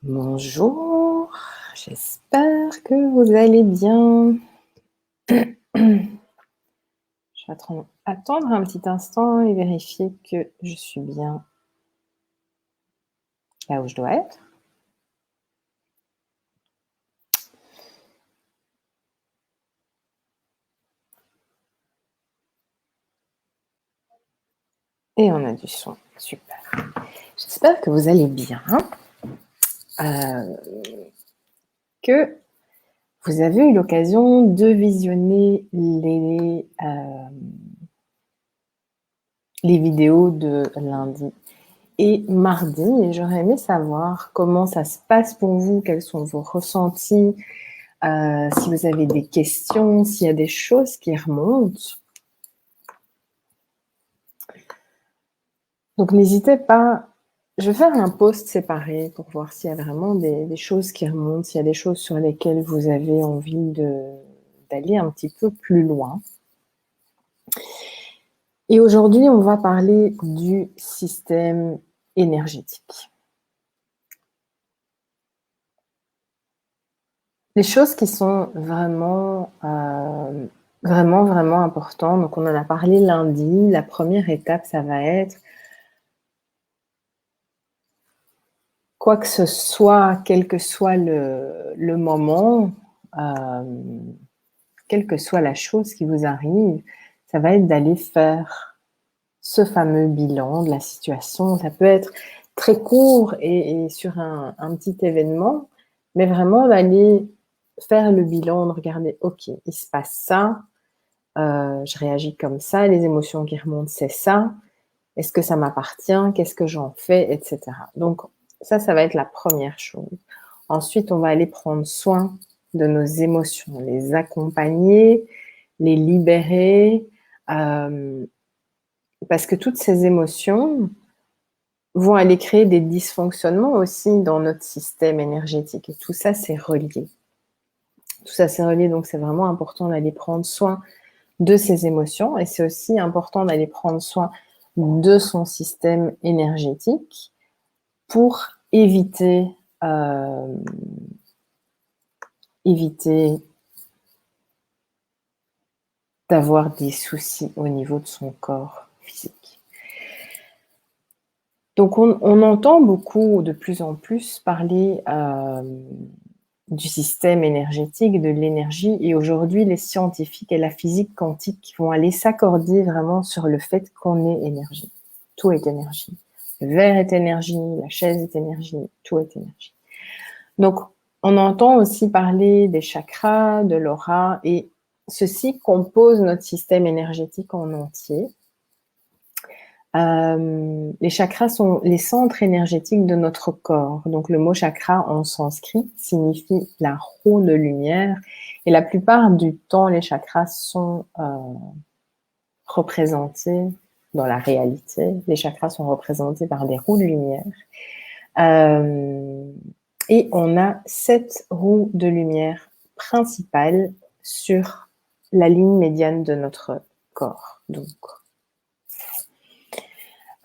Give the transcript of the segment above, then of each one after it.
Bonjour, j'espère que vous allez bien. Je vais attendre un petit instant et vérifier que je suis bien là où je dois être. Et on a du son, super. J'espère que vous allez bien, que vous avez eu l'occasion de visionner les vidéos de lundi et mardi. Et j'aurais aimé savoir comment ça se passe pour vous, quels sont vos ressentis, si vous avez des questions, s'il y a des choses qui remontent. Donc n'hésitez pas, je vais faire un post séparé pour voir s'il y a vraiment des choses qui remontent, s'il y a des choses sur lesquelles vous avez envie d'aller un petit peu plus loin. Et aujourd'hui, on va parler du système énergétique. Les choses qui sont vraiment importantes, donc on en a parlé lundi, la première étape, ça va être quoi que ce soit, quel que soit le moment, quelle que soit la chose qui vous arrive, ça va être d'aller faire ce fameux bilan de la situation. Ça peut être très court et sur un petit événement, mais vraiment d'aller faire le bilan, de regarder, ok, il se passe ça, je réagis comme ça, les émotions qui remontent, c'est ça, est-ce que ça m'appartient, qu'est-ce que j'en fais, etc. Donc ça va être la première chose. Ensuite, on va aller prendre soin de nos émotions, les accompagner, les libérer, parce que toutes ces émotions vont aller créer des dysfonctionnements aussi dans notre système énergétique. Et tout ça, c'est relié. Tout ça, c'est relié, donc c'est vraiment important d'aller prendre soin de ces émotions. Et c'est aussi important d'aller prendre soin de son système énergétique pour éviter d'avoir des soucis au niveau de son corps physique. Donc on entend beaucoup, de plus en plus, parler du système énergétique, de l'énergie, et aujourd'hui les scientifiques et la physique quantique vont aller s'accorder vraiment sur le fait qu'on est énergie. Tout est énergie. Le verre est énergie, la chaise est énergie, tout est énergie. Donc on entend aussi parler des chakras, de l'aura, et ceci compose notre système énergétique en entier. Les chakras sont les centres énergétiques de notre corps. Donc le mot chakra en sanskrit signifie la roue de lumière, et la plupart du temps les chakras sont représentés dans la réalité. Les chakras sont représentés par des roues de lumière. Et on a 7 roues de lumière principales sur la ligne médiane de notre corps. Donc,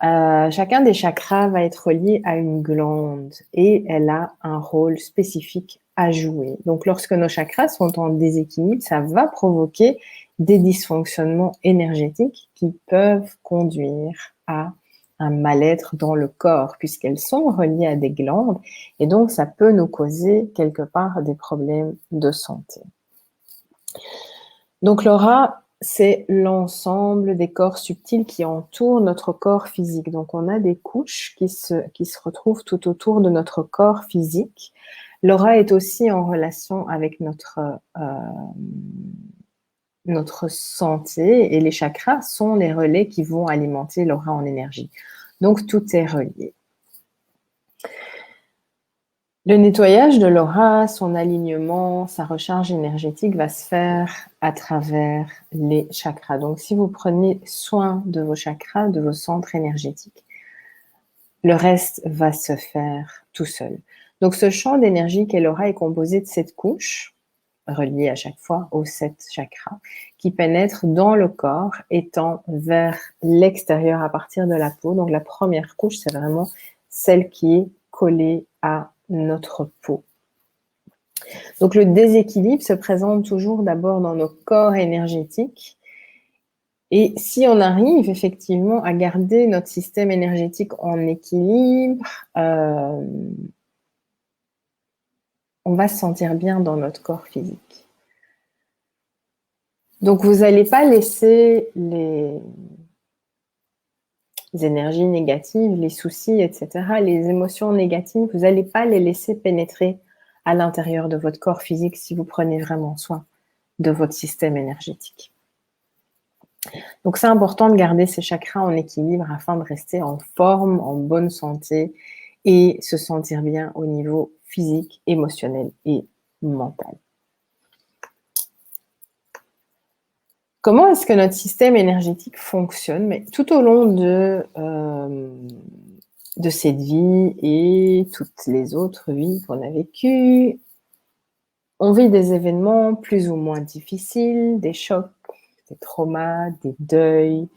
chacun des chakras va être relié à une glande et elle a un rôle spécifique à jouer. Donc, lorsque nos chakras sont en déséquilibre, ça va provoquer des dysfonctionnements énergétiques qui peuvent conduire à un mal-être dans le corps, puisqu'elles sont reliées à des glandes, et donc ça peut nous causer quelque part des problèmes de santé. Donc l'aura, c'est l'ensemble des corps subtils qui entourent notre corps physique. Donc on a des couches qui se retrouvent tout autour de notre corps physique. L'aura est aussi en relation avec notre santé, et les chakras sont les relais qui vont alimenter l'aura en énergie. Donc tout est relié. Le nettoyage de l'aura, son alignement, sa recharge énergétique va se faire à travers les chakras. Donc si vous prenez soin de vos chakras, de vos centres énergétiques, le reste va se faire tout seul. Donc ce champ d'énergie qu'est l'aura est composé de 7 couches, reliées à chaque fois aux 7 chakras, qui pénètrent dans le corps, étant vers l'extérieur à partir de la peau. Donc la première couche, c'est vraiment celle qui est collée à notre peau. Donc, le déséquilibre se présente toujours d'abord dans nos corps énergétiques. Et si on arrive effectivement à garder notre système énergétique en équilibre, on va se sentir bien dans notre corps physique. Donc, vous n'allez pas laisser les énergies négatives, les soucis, etc., les émotions négatives, vous n'allez pas les laisser pénétrer à l'intérieur de votre corps physique si vous prenez vraiment soin de votre système énergétique. Donc, c'est important de garder ces chakras en équilibre afin de rester en forme, en bonne santé et se sentir bien au niveau physique, émotionnel et mental. Comment est-ce que notre système énergétique fonctionne? Mais tout au long de cette vie et toutes les autres vies qu'on a vécues, on vit des événements plus ou moins difficiles, des chocs, des traumas, des deuils,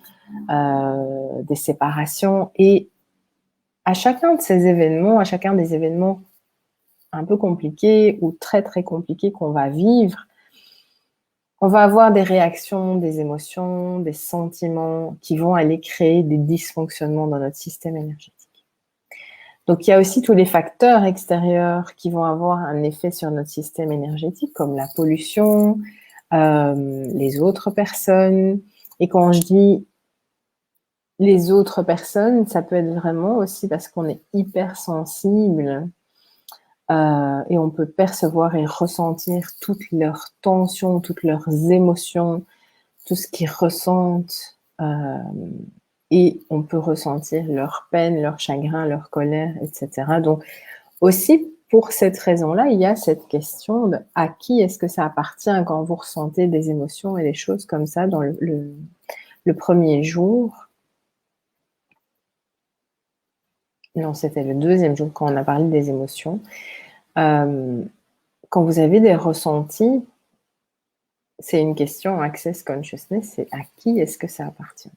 des séparations. Et à chacun de ces événements, à chacun des événements un peu compliqués ou très très compliqués qu'on va vivre, on va avoir des réactions, des émotions, des sentiments qui vont aller créer des dysfonctionnements dans notre système énergétique. Donc, il y a aussi tous les facteurs extérieurs qui vont avoir un effet sur notre système énergétique, comme la pollution, les autres personnes. Et quand je dis les autres personnes, ça peut être vraiment aussi parce qu'on est hypersensible et on peut percevoir et ressentir toutes leurs tensions, toutes leurs émotions, tout ce qu'ils ressentent et on peut ressentir leur peine, leur chagrin, leur colère, etc. Donc aussi pour cette raison-là, il y a cette question de à qui est-ce que ça appartient quand vous ressentez des émotions et des choses comme ça dans le premier jour. Non, c'était le deuxième jour quand on a parlé des émotions. Quand vous avez des ressentis, c'est une question Access Consciousness, c'est à qui est-ce que ça appartient?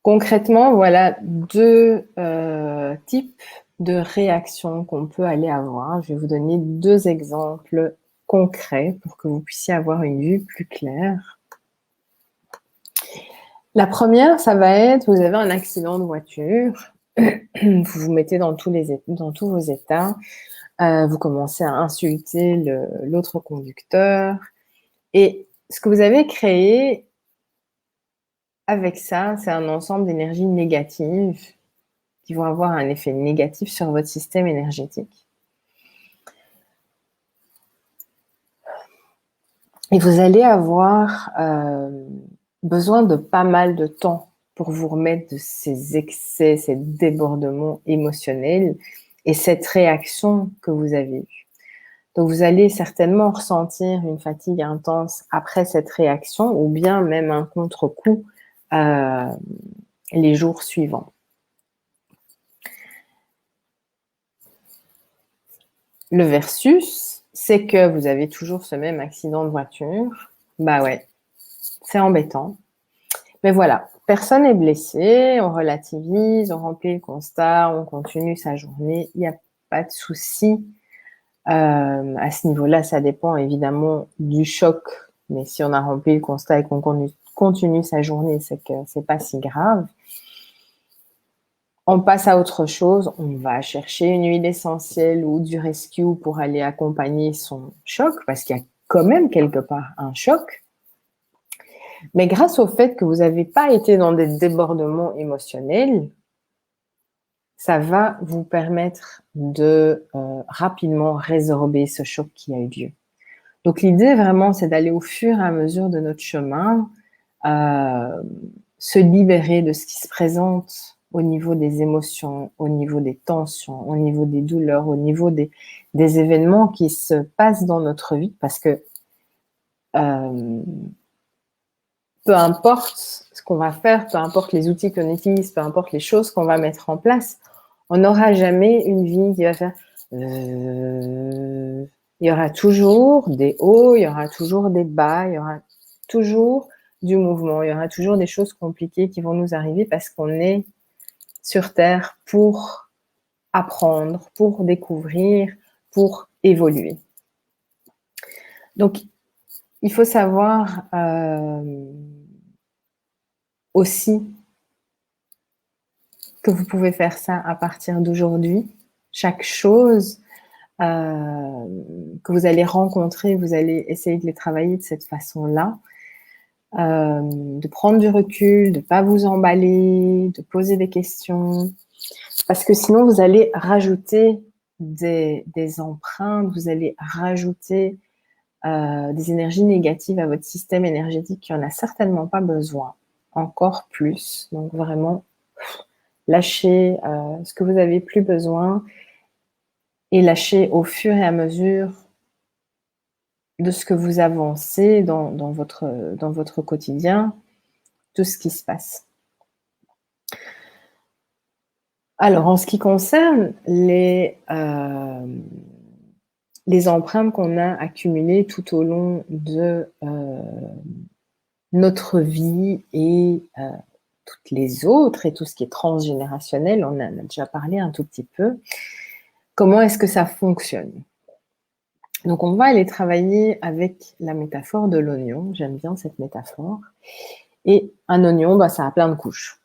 Concrètement, voilà deux types de réactions qu'on peut aller avoir. Je vais vous donner deux exemples concrets pour que vous puissiez avoir une vue plus claire. La première, ça va être, vous avez un accident de voiture, vous vous mettez dans tous vos états, vous commencez à insulter l'autre conducteur, et ce que vous avez créé avec ça, c'est un ensemble d'énergies négatives qui vont avoir un effet négatif sur votre système énergétique. Et vous allez avoir besoin de pas mal de temps pour vous remettre de ces excès, ces débordements émotionnels et cette réaction que vous avez eue. Donc, vous allez certainement ressentir une fatigue intense après cette réaction ou bien même un contre-coup les jours suivants. Le versus, c'est que vous avez toujours ce même accident de voiture. Bah ouais, c'est embêtant. Mais voilà, personne n'est blessé, on relativise, on remplit le constat, on continue sa journée, il n'y a pas de souci. À ce niveau-là, ça dépend évidemment du choc, mais si on a rempli le constat et qu'on continue sa journée, c'est que c'est pas si grave. On passe à autre chose, on va chercher une huile essentielle ou du rescue pour aller accompagner son choc, parce qu'il y a quand même quelque part un choc. Mais grâce au fait que vous n'avez pas été dans des débordements émotionnels, ça va vous permettre de rapidement résorber ce choc qui a eu lieu. Donc l'idée vraiment, c'est d'aller au fur et à mesure de notre chemin, se libérer de ce qui se présente au niveau des émotions, au niveau des tensions, au niveau des douleurs, au niveau des événements qui se passent dans notre vie, parce que peu importe ce qu'on va faire, peu importe les outils qu'on utilise, peu importe les choses qu'on va mettre en place, on n'aura jamais une vie qui va faire... Il y aura toujours des hauts, il y aura toujours des bas, il y aura toujours du mouvement, il y aura toujours des choses compliquées qui vont nous arriver parce qu'on est sur Terre pour apprendre, pour découvrir, pour évoluer. Donc, il faut savoir aussi que vous pouvez faire ça à partir d'aujourd'hui. Chaque chose que vous allez rencontrer, vous allez essayer de les travailler de cette façon-là. De prendre du recul, de ne pas vous emballer, de poser des questions. Parce que sinon, vous allez rajouter des empreintes, vous allez rajouter des énergies négatives à votre système énergétique qui n'en a certainement pas besoin. Encore plus. Donc vraiment, lâchez ce que vous n'avez plus besoin et lâchez au fur et à mesure de ce que vous avancez dans votre quotidien, tout ce qui se passe. Alors, en ce qui concerne les empreintes qu'on a accumulées tout au long de notre vie et toutes les autres et tout ce qui est transgénérationnel, on en a déjà parlé un tout petit peu. Comment est-ce que ça fonctionne? Donc, on va aller travailler avec la métaphore de l'oignon. J'aime bien cette métaphore. Et un oignon, ça a plein de couches.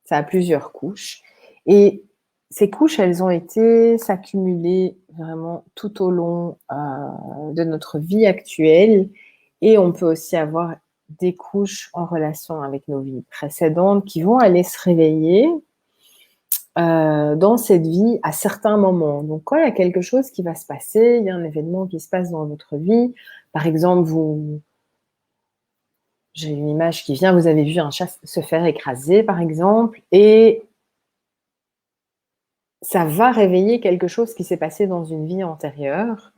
Ça a plusieurs couches. Et ces couches, elles ont été s'accumuler vraiment tout au long de notre vie actuelle. Et on peut aussi avoir des couches en relation avec nos vies précédentes qui vont aller se réveiller dans cette vie à certains moments. Donc, quand il y a quelque chose qui va se passer, il y a un événement qui se passe dans votre vie, par exemple, j'ai une image qui vient, vous avez vu un chat se faire écraser, par exemple, et ça va réveiller quelque chose qui s'est passé dans une vie antérieure.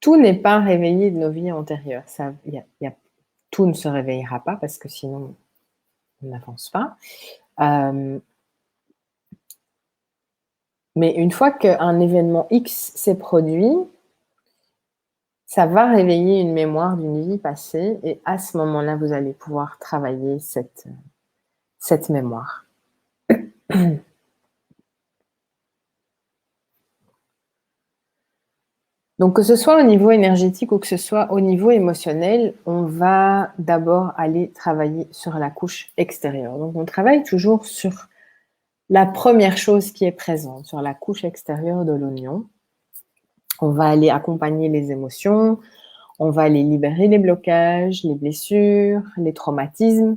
Tout n'est pas réveillé de nos vies antérieures. Tout ne se réveillera pas parce que sinon, on n'avance pas. Mais une fois qu'un événement X s'est produit, ça va réveiller une mémoire d'une vie passée et à ce moment-là, vous allez pouvoir travailler cette mémoire. Donc, que ce soit au niveau énergétique ou que ce soit au niveau émotionnel, on va d'abord aller travailler sur la couche extérieure. Donc, on travaille toujours sur la première chose qui est présente, sur la couche extérieure de l'oignon. On va aller accompagner les émotions, on va aller libérer les blocages, les blessures, les traumatismes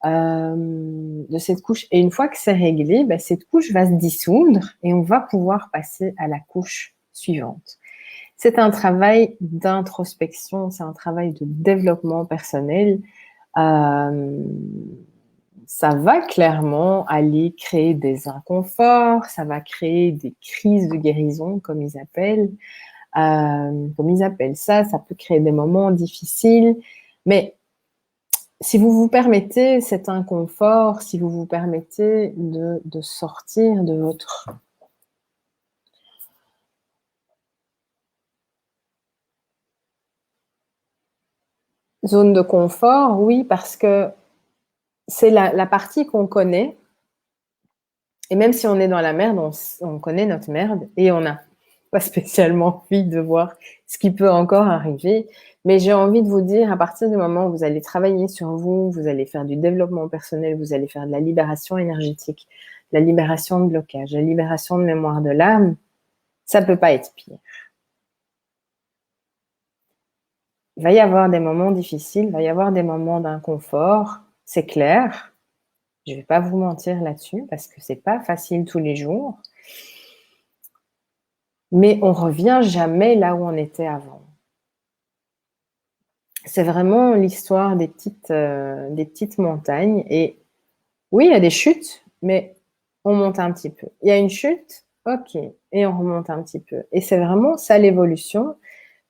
de cette couche. Et une fois que c'est réglé, cette couche va se dissoudre et on va pouvoir passer à la couche suivante. C'est un travail d'introspection, c'est un travail de développement personnel. Ça va clairement aller créer des inconforts, ça va créer des crises de guérison, comme ils appellent ça. Ça peut créer des moments difficiles, mais si vous vous permettez cet inconfort, si vous vous permettez de sortir de votre zone de confort, oui, parce que c'est la partie qu'on connaît. Et même si on est dans la merde, on connaît notre merde et on n'a pas spécialement envie de voir ce qui peut encore arriver. Mais j'ai envie de vous dire, à partir du moment où vous allez travailler sur vous, vous allez faire du développement personnel, vous allez faire de la libération énergétique, de la libération de blocage, de la libération de mémoire de l'âme, ça ne peut pas être pire. Il va y avoir des moments difficiles, il va y avoir des moments d'inconfort, c'est clair. Je ne vais pas vous mentir là-dessus parce que ce n'est pas facile tous les jours. Mais on revient jamais là où on était avant. C'est vraiment l'histoire des petites montagnes. Et oui, il y a des chutes, mais on monte un petit peu. Il y a une chute, ok, et on remonte un petit peu. Et c'est vraiment ça l'évolution,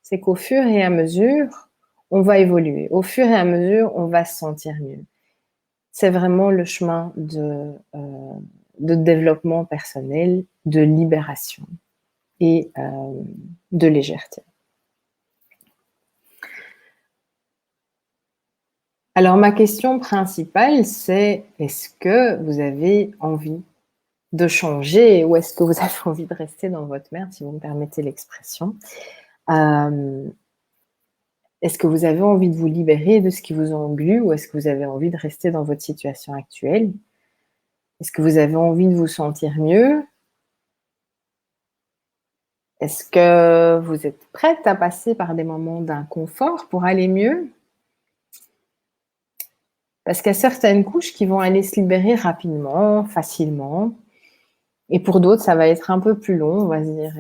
c'est qu'au fur et à mesure, on va évoluer. Au fur et à mesure, on va se sentir mieux. C'est vraiment le chemin de développement personnel, de libération et de légèreté. Alors, ma question principale, c'est est-ce que vous avez envie de changer ou est-ce que vous avez envie de rester dans votre merde, si vous me permettez l'expression? Est-ce que vous avez envie de vous libérer de ce qui vous englut ou est-ce que vous avez envie de rester dans votre situation actuelle? Est-ce que vous avez envie de vous sentir mieux? Est-ce que vous êtes prête à passer par des moments d'inconfort pour aller mieux? Parce qu'il y a certaines couches qui vont aller se libérer rapidement, facilement. Et pour d'autres, ça va être un peu plus long. On va se dire,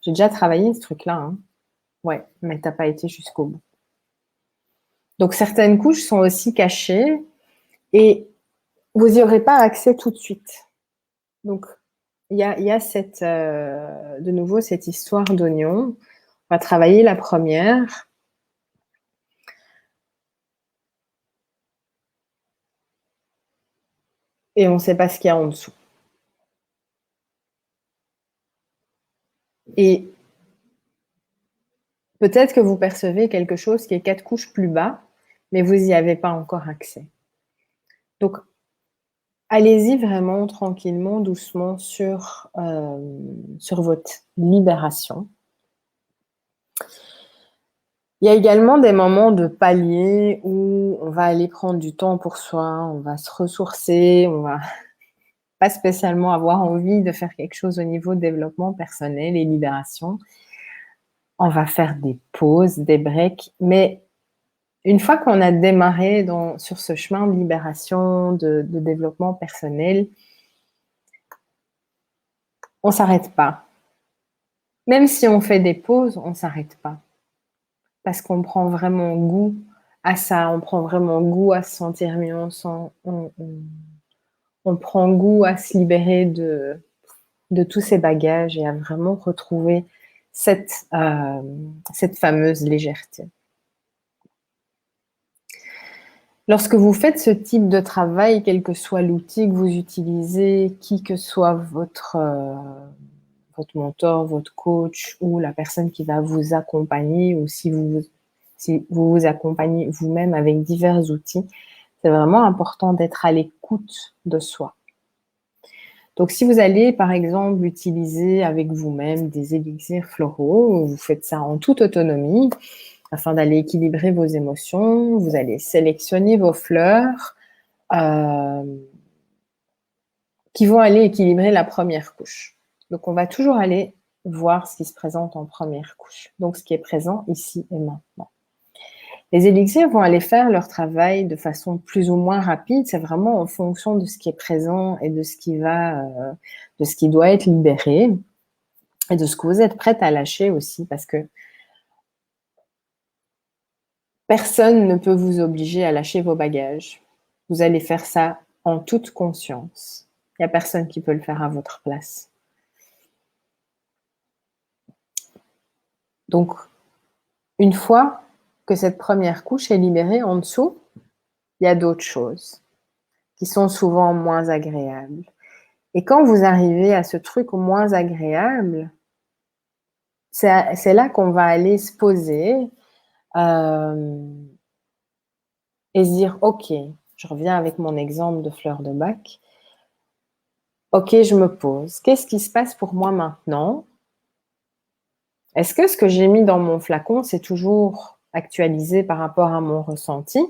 j'ai déjà travaillé ce truc-là. Hein. Ouais, mais tu n'as pas été jusqu'au bout. Donc, certaines couches sont aussi cachées et vous n'y aurez pas accès tout de suite. Donc, il y a de nouveau cette histoire d'oignon. On va travailler la première. Et on ne sait pas ce qu'il y a en dessous. Et peut-être que vous percevez quelque chose qui est 4 couches plus bas, mais vous n'y avez pas encore accès. Donc, allez-y vraiment tranquillement, doucement sur votre libération. Il y a également des moments de palier où on va aller prendre du temps pour soi, on va se ressourcer, on va pas spécialement avoir envie de faire quelque chose au niveau de développement personnel et libération. On va faire des pauses, des breaks, mais une fois qu'on a démarré sur ce chemin de libération, de développement personnel, on ne s'arrête pas. Même si on fait des pauses, on ne s'arrête pas. Parce qu'on prend vraiment goût à ça, on prend vraiment goût à se sentir mieux, on prend goût à se libérer de tous ces bagages et à vraiment retrouver cette fameuse légèreté. Lorsque vous faites ce type de travail, quel que soit l'outil que vous utilisez, qui que soit votre mentor, votre coach ou la personne qui va vous accompagner ou si vous vous accompagnez vous-même avec divers outils, c'est vraiment important d'être à l'écoute de soi. Donc, si vous allez, par exemple, utiliser avec vous-même des élixirs floraux, vous faites ça en toute autonomie, afin d'aller équilibrer vos émotions, vous allez sélectionner vos fleurs qui vont aller équilibrer la première couche. Donc, on va toujours aller voir ce qui se présente en première couche. Donc, ce qui est présent ici et maintenant. Les élixirs vont aller faire leur travail de façon plus ou moins rapide. C'est vraiment en fonction de ce qui est présent et de ce qui doit être libéré et de ce que vous êtes prête à lâcher aussi, parce que personne ne peut vous obliger à lâcher vos bagages. Vous allez faire ça en toute conscience. Il n'y a personne qui peut le faire à votre place. Donc, une fois que cette première couche est libérée en dessous, il y a d'autres choses qui sont souvent moins agréables. Et quand vous arrivez à ce truc moins agréable, c'est là qu'on va aller se poser et se dire, ok, je reviens avec mon exemple de fleur de bac. Ok, je me pose. Qu'est-ce qui se passe pour moi maintenant? Est-ce que ce que j'ai mis dans mon flacon, c'est toujours actualisé par rapport à mon ressenti?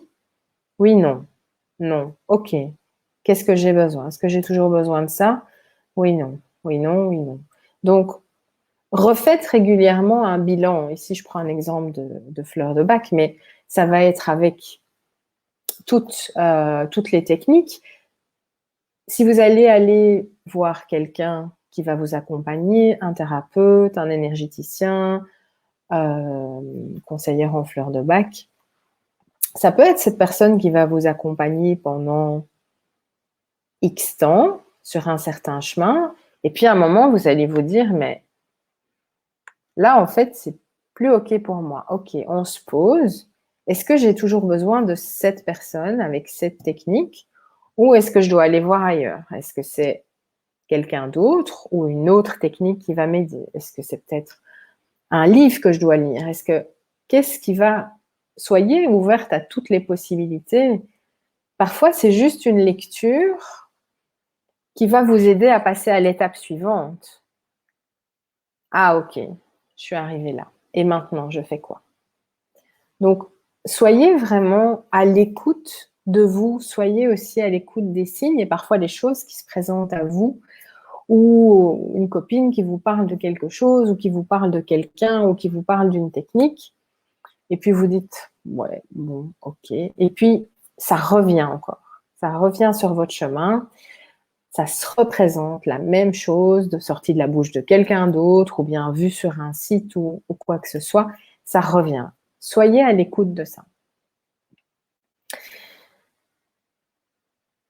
Oui, non. Non. Ok. Qu'est-ce que j'ai besoin? Est-ce que j'ai toujours besoin de ça? Oui, non. Oui, non, oui, non. Donc, refaites régulièrement un bilan. Ici, je prends un exemple de fleur de bac, mais ça va être avec toutes les techniques. Si vous allez aller voir quelqu'un qui va vous accompagner, un thérapeute, un énergéticien, conseillère en fleurs de bac, ça peut être cette personne qui va vous accompagner pendant X temps sur un certain chemin, et puis à un moment, vous allez vous dire, mais là, en fait, c'est plus OK pour moi. OK, on se pose. Est-ce que j'ai toujours besoin de cette personne avec cette technique ou est-ce que je dois aller voir ailleurs? Est-ce que c'est quelqu'un d'autre ou une autre technique qui va m'aider? Est-ce que c'est peut-être un livre que je dois lire? Qu'est-ce qui va... Soyez ouverte à toutes les possibilités. Parfois, c'est juste une lecture qui va vous aider à passer à l'étape suivante. Ah ok, je suis arrivée là. Et maintenant, je fais quoi? Donc, soyez vraiment à l'écoute de vous, soyez aussi à l'écoute des signes et parfois des choses qui se présentent à vous, ou une copine qui vous parle de quelque chose, ou qui vous parle de quelqu'un, ou qui vous parle d'une technique, et puis vous dites, ouais, bon, ok, et puis ça revient encore, ça revient sur votre chemin, ça se représente la même chose, de sortie de la bouche de quelqu'un d'autre, ou bien vu sur un site, ou quoi que ce soit, ça revient. Soyez à l'écoute de ça.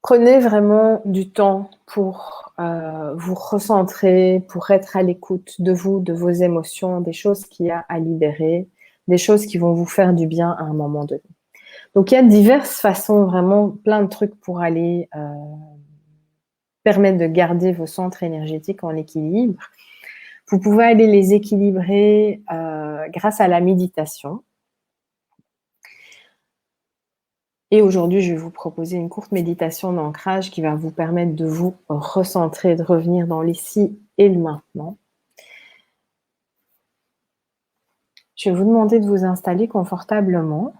Prenez vraiment du temps pour vous recentrer, pour être à l'écoute de vous, de vos émotions, des choses qu'il y a à libérer, des choses qui vont vous faire du bien à un moment donné. Donc, il y a diverses façons, vraiment plein de trucs pour aller permettre de garder vos centres énergétiques en équilibre. Vous pouvez aller les équilibrer grâce à la méditation. Et aujourd'hui, je vais vous proposer une courte méditation d'ancrage qui va vous permettre de vous recentrer, de revenir dans l'ici et le maintenant. Je vais vous demander de vous installer confortablement.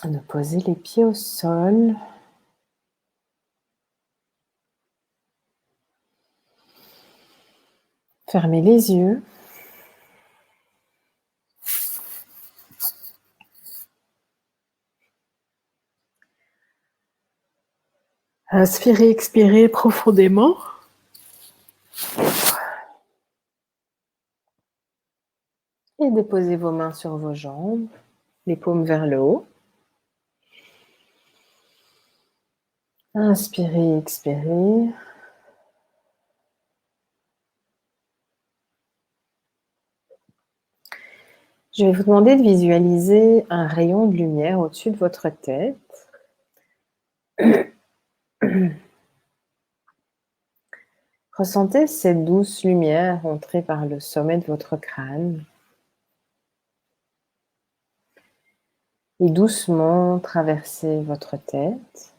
De poser les pieds au sol. Fermez les yeux. Inspirez, expirez profondément. Et déposez vos mains sur vos jambes, les paumes vers le haut. Inspirez, expirez. Je vais vous demander de visualiser un rayon de lumière au-dessus de votre tête. Ressentez cette douce lumière entrer par le sommet de votre crâne et doucement traverser votre tête,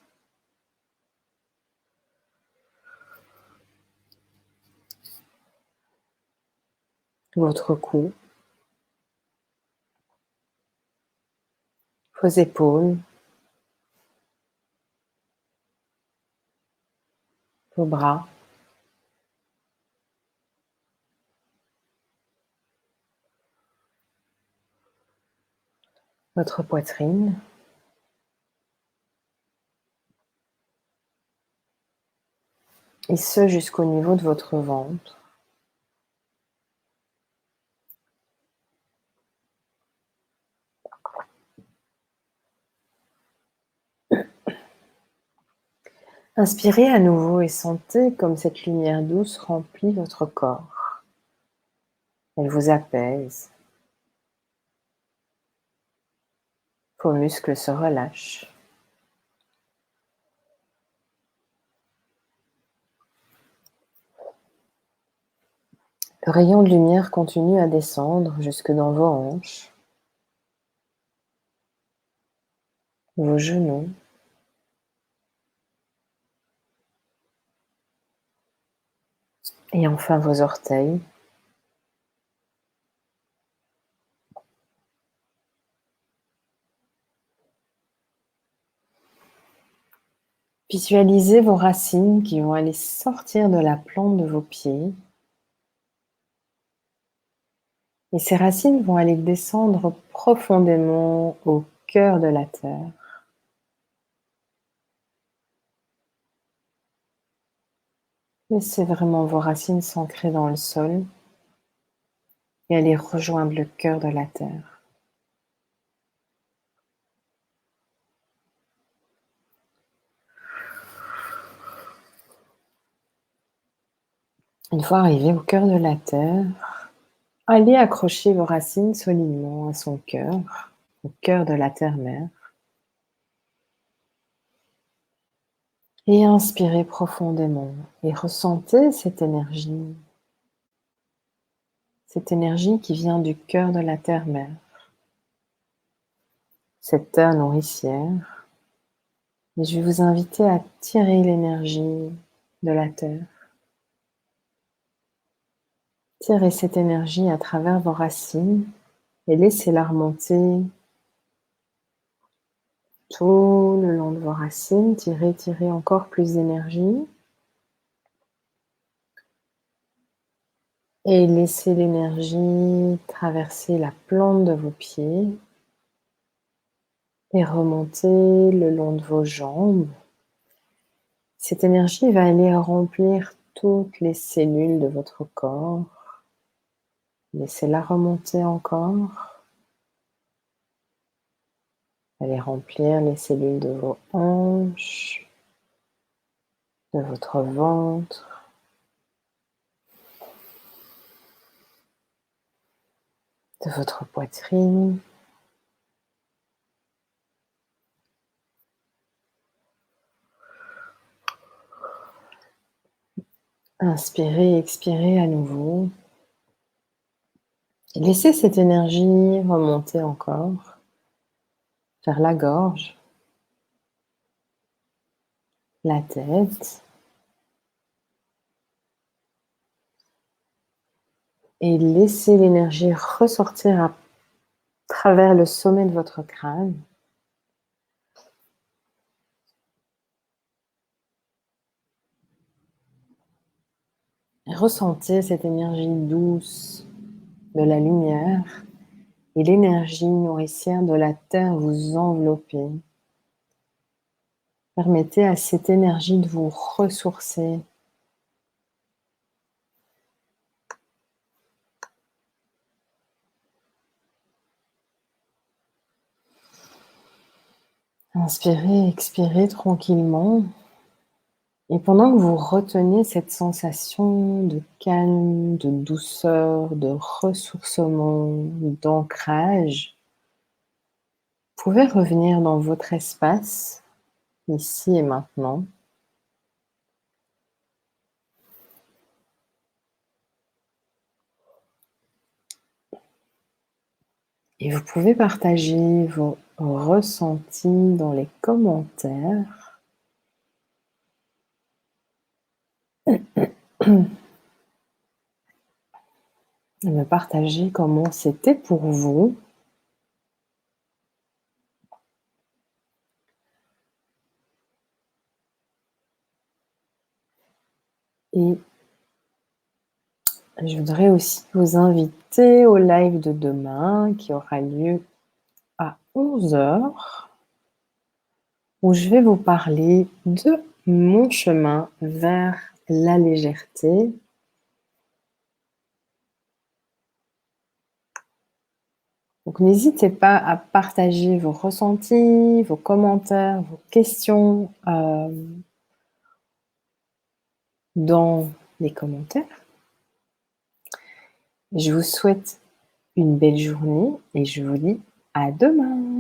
votre cou, vos épaules, vos bras, votre poitrine, et ce jusqu'au niveau de votre ventre. Inspirez à nouveau et sentez comme cette lumière douce remplit votre corps. Elle vous apaise. Vos muscles se relâchent. Le rayon de lumière continue à descendre jusque dans vos hanches, vos genoux, et enfin vos orteils. Visualisez vos racines qui vont aller sortir de la plante de vos pieds. Et ces racines vont aller descendre profondément au cœur de la terre. Laissez vraiment vos racines s'ancrer dans le sol et aller rejoindre le cœur de la terre. Une fois arrivé au cœur de la terre, allez accrocher vos racines solidement à son cœur, au cœur de la terre-mère. Et inspirez profondément et ressentez cette énergie qui vient du cœur de la terre-mère, cette terre nourricière Et je vais vous inviter à tirer l'énergie de la Terre. Tirez cette énergie à travers vos racines et laissez-la remonter tout le long de vos racines. Tirez, tirez encore plus d'énergie. Et laissez l'énergie traverser la plante de vos pieds et remonter le long de vos jambes. Cette énergie va aller remplir toutes les cellules de votre corps. Laissez-la remonter encore. Allez remplir les cellules de vos hanches, de votre ventre, de votre poitrine. Inspirez, expirez à nouveau. Et laissez cette énergie remonter encore vers la gorge, la tête. Et laissez l'énergie ressortir à travers le sommet de votre crâne. Et ressentez cette énergie douce de la lumière et l'énergie nourricière de la terre vous envelopper. Permettez à cette énergie de vous ressourcer. Inspirez, expirez tranquillement. Et pendant que vous retenez cette sensation de calme, de douceur, de ressourcement, d'ancrage, vous pouvez revenir dans votre espace, ici et maintenant. Et vous pouvez partager vos ressentis dans les commentaires. Et me partager comment c'était pour vous. Et je voudrais aussi vous inviter au live de demain qui aura lieu à 11 heures, où je vais vous parler de mon chemin vers la légèreté. Donc n'hésitez pas à partager vos ressentis, vos commentaires, vos questions dans les commentaires. Je vous souhaite une belle journée et je vous dis à demain.